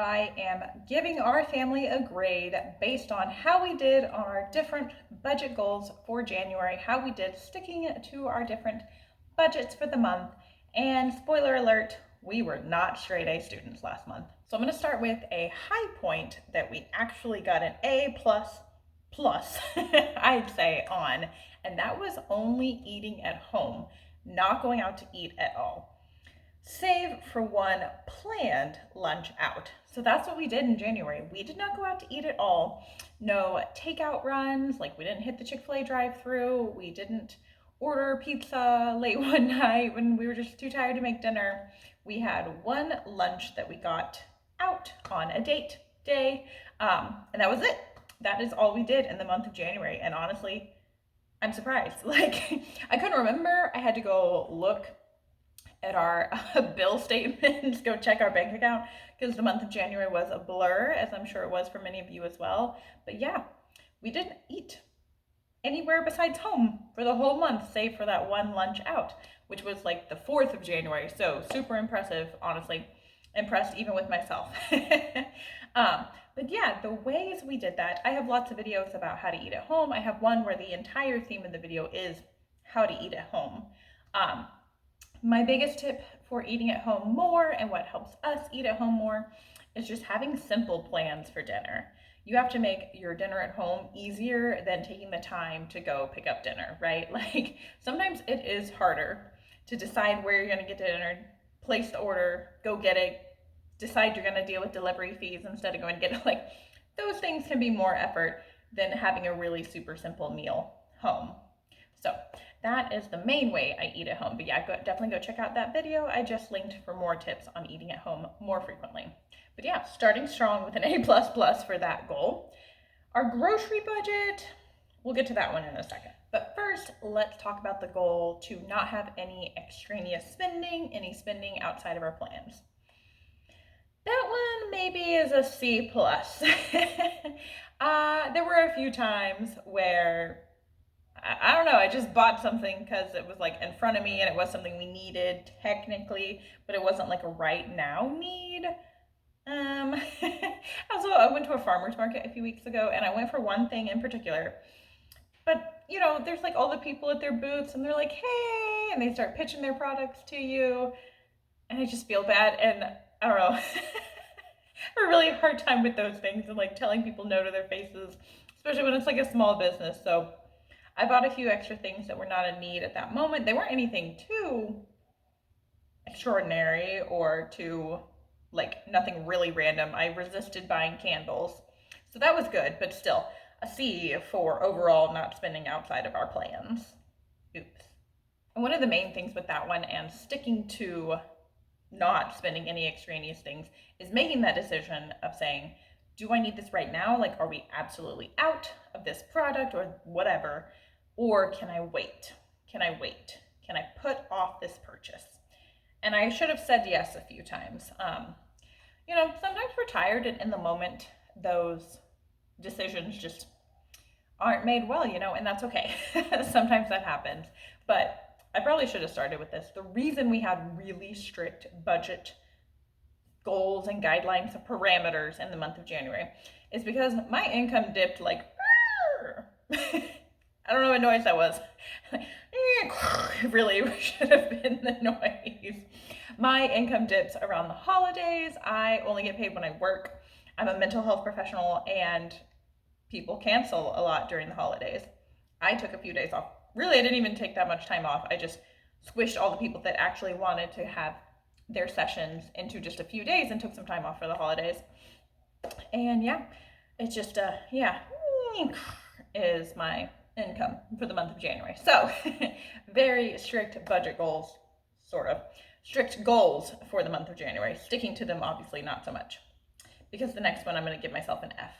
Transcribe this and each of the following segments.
I am giving our family a grade based on how we did on our different budget goals for January, how we did sticking to our different budgets for the month. And spoiler alert, we were not straight A students last month. So I'm going to start with a high point that we actually got an A plus, I'd say, on, and that was only eating at home, not going out to eat at all, save for one planned lunch out. So that's what we did in January. We did not go out to eat at all. No takeout runs, like we didn't hit the Chick-fil-A drive-through. We didn't order pizza late one night when we were just too tired to make dinner. We had one lunch that we got out on a date day, and that was it. That is all we did in the month of January. And honestly, I'm surprised. Like, I couldn't remember. I had to go look at our bill statements, go check our bank account, because the month of January was a blur, as I'm sure it was for many of you as well. But yeah, we didn't eat anywhere besides home for the whole month, save for that one lunch out, which was like the 4th of January. So super impressive, honestly. Impressed even with myself. But yeah, the ways we did that, I have lots of videos about how to eat at home. I have one where the entire theme of the video is how to eat at home. My biggest tip for eating at home more, and what helps us eat at home more, is just having simple plans for dinner. You have to make your dinner at home easier than taking the time to go pick up dinner, right? Like, sometimes it is harder to decide where you're going to get dinner, place the order, go get it, decide you're going to deal with delivery fees instead of going to get it. Like, those things can be more effort than having a really super simple meal home. So that is the main way I eat at home. But yeah, definitely go check out that video I just linked for more tips on eating at home more frequently. But yeah, starting strong with an A++ for that goal. Our grocery budget, we'll get to that one in a second. But first, let's talk about the goal to not have any extraneous spending, any spending outside of our plans. That one maybe is a C+. There were a few times where I don't know, I just bought something because it was like in front of me and it was something we needed technically, but it wasn't like a right now need. Also, I went to a farmer's market a few weeks ago and I went for one thing in particular. But, you know, there's like all the people at their booths and they're like, hey, and they start pitching their products to you. And I just feel bad. And I don't know, a really hard time with those things and like telling people no to their faces, especially when it's like a small business. So I bought a few extra things that were not a need at that moment. They weren't anything too extraordinary or too, like, nothing really random. I resisted buying candles. So that was good, but still a C for overall not spending outside of our plans. Oops. And one of the main things with that one and sticking to not spending any extraneous things is making that decision of saying, do I need this right now? Like, are we absolutely out of this product or whatever? Or can I wait? Can I wait? Can I put off this purchase? And I should have said yes a few times. You know, sometimes we're tired and in the moment those decisions just aren't made well, you know, and that's okay. Sometimes that happens. But I probably should have started with this. The reason we had really strict budget goals and guidelines and parameters in the month of January is because my income dipped like, I don't know what noise that was. It really should have been the noise. My income dips around the holidays. I only get paid when I work. I'm a mental health professional and people cancel a lot during the holidays. I took a few days off. Really, I didn't even take that much time off. I just squished all the people that actually wanted to have their sessions into just a few days and took some time off for the holidays. And yeah, it's just, is my income for the month of January. So very strict budget goals, sort of. Strict goals for the month of January. Sticking to them, obviously not so much. Because the next one I'm going to give myself an F.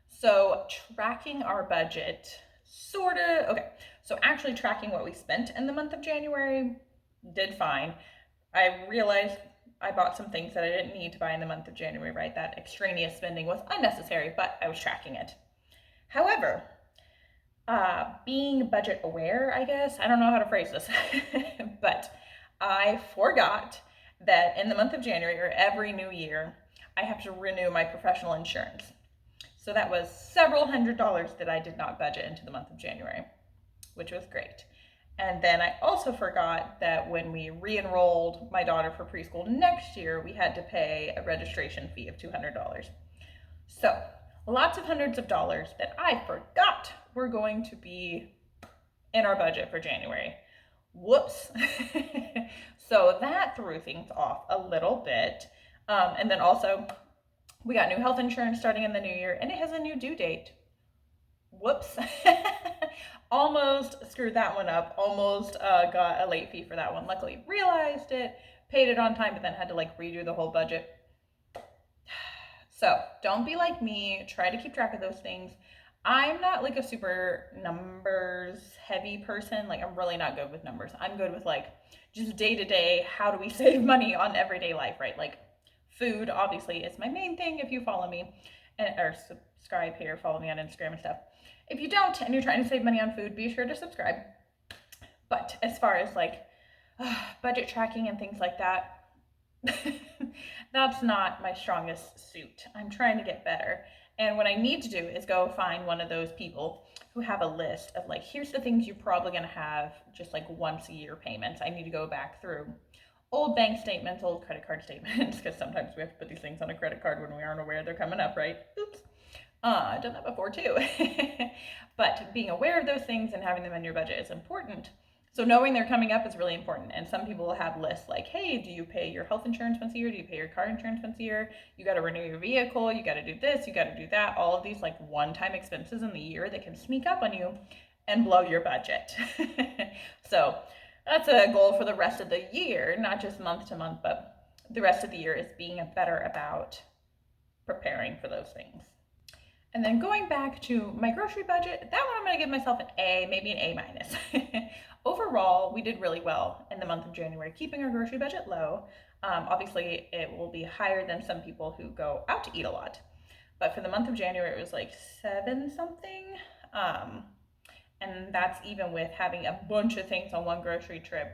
So tracking our budget, sort of, okay. So actually tracking what we spent in the month of January did fine. I realized I bought some things that I didn't need to buy in the month of January, right? That extraneous spending was unnecessary, but I was tracking it. However, being budget aware, I guess, I don't know how to phrase this, but I forgot that in the month of January or every new year, I have to renew my professional insurance. So that was several $100s that I did not budget into the month of January, which was great. And then I also forgot that when we re-enrolled my daughter for preschool next year, we had to pay a registration fee of $200. So lots of hundreds of dollars that I forgot were going to be in our budget for January. Whoops. So that threw things off a little bit. And then also, we got new health insurance starting in the new year, and it has a new due date. Whoops. Almost screwed that one up. Almost got a late fee for that one. Luckily realized it, paid it on time, but then had to like redo the whole budget. So don't be like me. Try to keep track of those things. I'm not like a super numbers heavy person. Like, I'm really not good with numbers. I'm good with like just day to day, how do we save money on everyday life, right? Like, food obviously is my main thing if you follow me or subscribe here, follow me on Instagram and stuff. If you don't and you're trying to save money on food, be sure to subscribe. But as far as like budget tracking and things like that, that's not my strongest suit. I'm trying to get better. And what I need to do is go find one of those people who have a list of like, here's the things you're probably going to have just like once a year payments. I need to go back through old bank statements, old credit card statements, because sometimes we have to put these things on a credit card when we aren't aware they're coming up, right? Oops. I've done that before too. But being aware of those things and having them in your budget is important. So knowing they're coming up is really important. And some people will have lists like, hey, do you pay your health insurance once a year? Do you pay your car insurance once a year? You got to renew your vehicle. You got to do this. You got to do that. All of these like one-time expenses in the year that can sneak up on you and blow your budget. So that's a goal for the rest of the year, not just month to month, but the rest of the year is being better about preparing for those things. And then going back to my grocery budget, that one I'm going to give myself an A, maybe an A minus. Overall, we did really well in the month of January, keeping our grocery budget low. Obviously, it will be higher than some people who go out to eat a lot. But for the month of January, it was like 7 something. And that's even with having a bunch of things on one grocery trip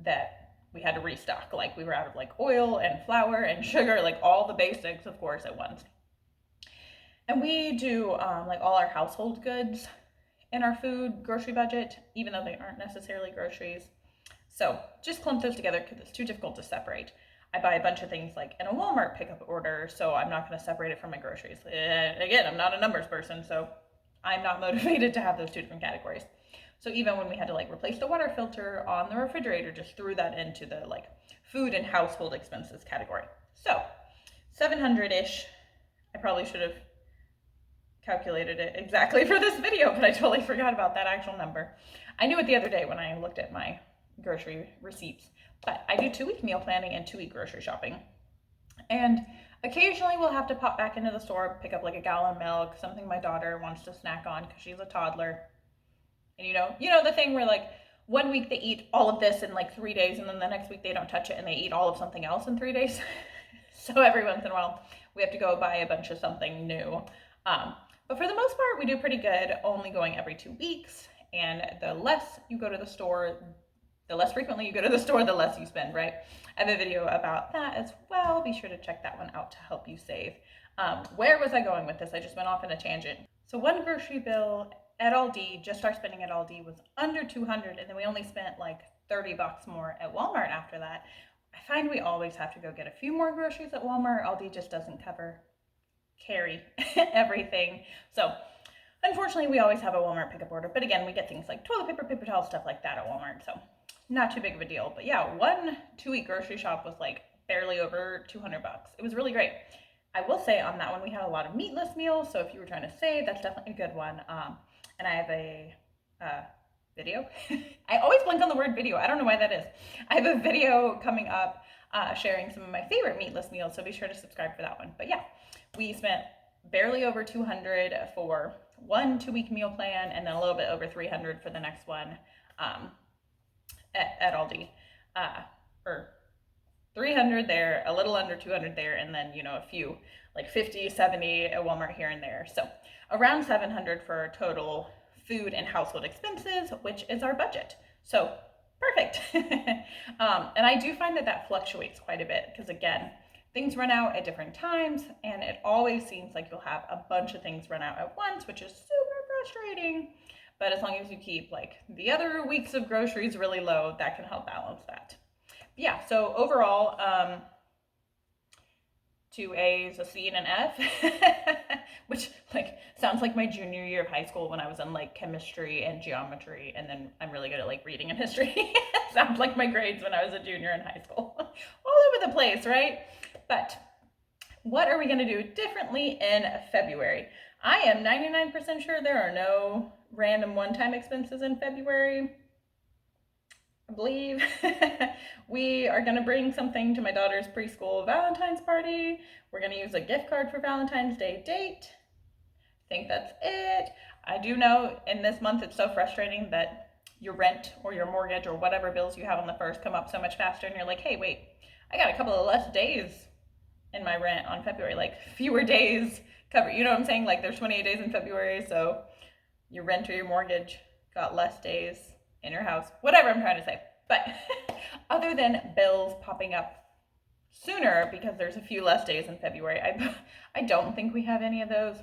that we had to restock. Like, we were out of like oil and flour and sugar, like all the basics, of course, at once. And we do like all our household goods in our food grocery budget, even though they aren't necessarily groceries. So just clump those together because it's too difficult to separate. I buy a bunch of things like in a Walmart pickup order, so I'm not going to separate it from my groceries. Again, I'm not a numbers person, so I'm not motivated to have those two different categories. So even when we had to like replace the water filter on the refrigerator, just threw that into the like food and household expenses category. So 700-ish. I probably should have calculated it exactly for this video, but I totally forgot about that actual number. I knew it the other day when I looked at my grocery receipts, but I do 2-week meal planning and 2-week grocery shopping. And occasionally we'll have to pop back into the store, pick up like a gallon of milk, something my daughter wants to snack on because she's a toddler. And you know the thing where like 1 week they eat all of this in like 3 days, and then the next week they don't touch it and they eat all of something else in 3 days. So every once in a while we have to go buy a bunch of something new. But for the most part, we do pretty good, only going every 2 weeks. And the less you go to the store, the less frequently you go to the store, the less you spend, right? I have a video about that as well. Be sure to check that one out to help you save. Where was I going with this? I just went off in a tangent. So one grocery bill at Aldi, just our spending at Aldi, was under $200, and then we only spent like $30 more at Walmart after that. I find we always have to go get a few more groceries at Walmart. Aldi just doesn't carry everything. So unfortunately, we always have a Walmart pickup order. But again, we get things like toilet paper, paper towels, stuff like that at Walmart. So not too big of a deal. But yeah, one 2-week grocery shop was like barely over $200. It was really great. I will say on that one, we had a lot of meatless meals. So if you were trying to save, that's definitely a good one. And I have a video. I always blank on the word video. I don't know why that is. I have a video coming up sharing some of my favorite meatless meals. So be sure to subscribe for that one. But yeah, we spent barely over $200 for one 2-week meal plan, and then a little bit over $300 for the next one at Aldi. Or $300 there, a little under $200 there, and then, a few, like $50, $70 at Walmart here and there. So around $700 for total food and household expenses, which is our budget. So perfect. And I do find that fluctuates quite a bit because, again, things run out at different times, and it always seems like you'll have a bunch of things run out at once, which is super frustrating. But as long as you keep like the other weeks of groceries really low, that can help balance that. Yeah, so overall, 2 A's, a C, and an F, which like sounds like my junior year of high school when I was in like chemistry and geometry, and then I'm really good at like reading and history. Sounds like my grades when I was a junior in high school. All over the place, right? But what are we going to do differently in February? I am 99% sure there are no random one-time expenses in February. I believe we are going to bring something to my daughter's preschool Valentine's party. We're going to use a gift card for Valentine's Day date. I think that's it. I do know in this month it's so frustrating that your rent or your mortgage or whatever bills you have on the first come up so much faster, and you're like, hey, wait, I got a couple of less days in my rent on February, like fewer days covered. You know what I'm saying? Like there's 28 days in February, so your rent or your mortgage got less days in your house, whatever I'm trying to say. But other than bills popping up sooner because there's a few less days in February, I don't think we have any of those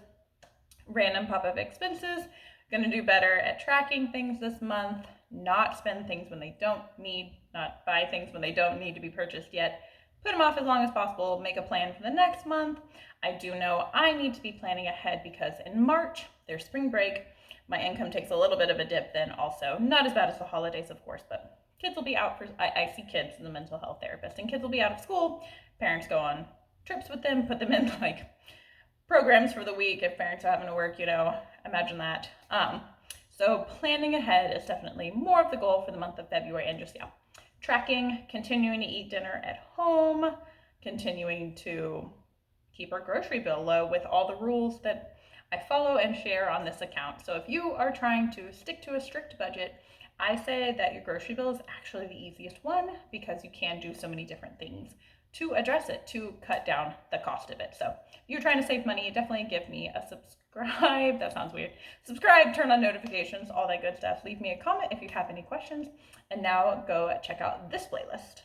random pop-up expenses. Going to do better at tracking things this month, not spend things when they don't need, not buy things when they don't need to be purchased yet. Put them off as long as possible, make a plan for the next month. I do know I need to be planning ahead because in March, there's spring break. My income takes a little bit of a dip then also. Not as bad as the holidays, of course, but kids will be out for, I see kids as a mental health therapist, and kids will be out of school. Parents go on trips with them, put them in like programs for the week if parents are having to work, imagine that. So planning ahead is definitely more of the goal for the month of February, and just, tracking, continuing to eat dinner at home, continuing to keep our grocery bill low with all the rules that I follow and share on this account. So if you are trying to stick to a strict budget, I say that your grocery bill is actually the easiest one because you can do so many different things to address it, to cut down the cost of it. So if you're trying to save money, definitely give me a subscribe. That sounds weird. Subscribe, turn on notifications, all that good stuff. Leave me a comment if you have any questions. And now go check out this playlist.